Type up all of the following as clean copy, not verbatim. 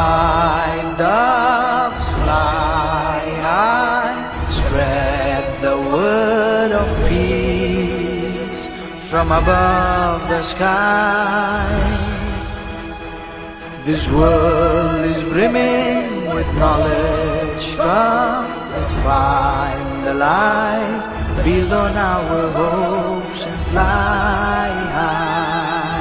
white doves fly high, spread the word of peace from above the sky. This world is brimming with knowledge. Come, let's find the light, build on our hopes and fly high.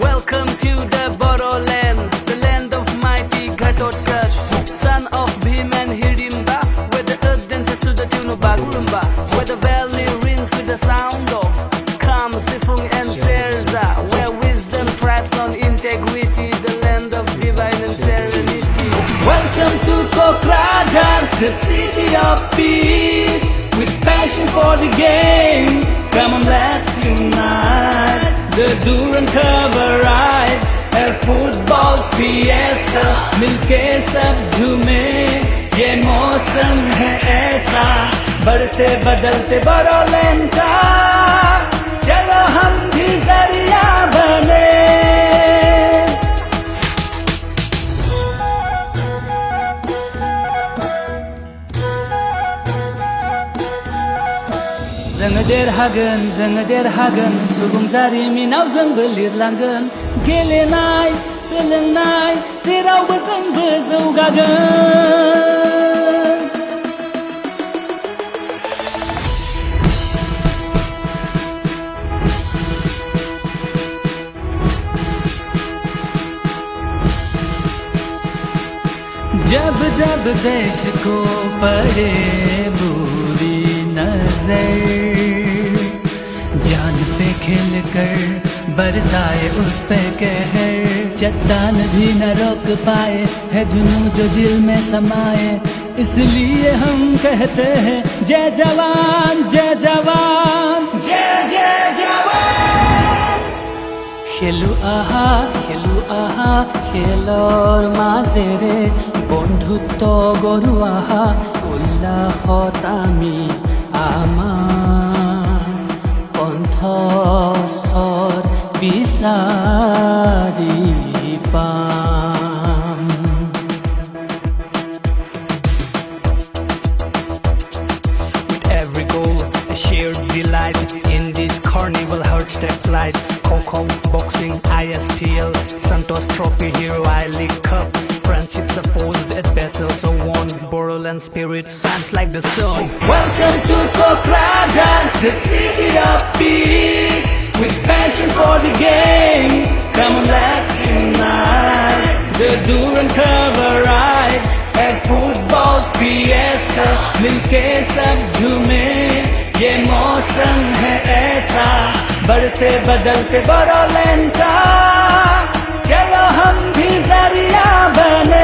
Welcome to the Bodoland, the land of mighty Ghatotkash, son of Bhim and Hirimba, where the earth dances to the tune of Bagurumba, where the valley rings with the sound of Kam, Sifung and Serza, where wisdom thrives on integrity, the land of divine and serenity. Welcome to Kokrajhar, the city of peace, with passion for the game. Come on, let's unite. The Duran cover rides, a football fiesta, मिलके सब झूमे, ये मौसम है ऐसा, बढ़ते बदलते बोडोलैंड का, चलो हम भी जरिया बने. जोङो देरहागोन सुबुं जारिमिनाव जोंबो लिरलांगोन गेलेनाय सोलोंनाय जेरावबो जोंबो जौगागोन. जब जब देश को पड़े बुरी नजर, जान पे खेल कर बरसाए उस पे कहर, चट्टान भी न रोक पाए है जुनून जो दिल में समाए, इसलिए हम कहते हैं जय जवान जय जवान जय जय जवान. খেলো আহা খেলৰ মাজেৰে বন্ধুত্ব গঢ়ো আহা, উল্লাসত আমি আমাৰ কণ্ঠস্বৰ বিচাৰি পাম. With every goal, a shared delight in this carnival hearts that flight. Kho, boxing, ISPL, Santos Trophy, Hero I League Cup. Friendships are forged at battles are won. Bodoland spirit shines like the sun. Welcome to Kokrajhar, the city of peace, with passion for the game. Come on, let's unite. The Duran cover rides, a football fiesta, मिलके सब झूमे, ये मौसम है ऐसा, बढ़ते बदलते बोडोलैंड का, चलो हम भी जरिया बने.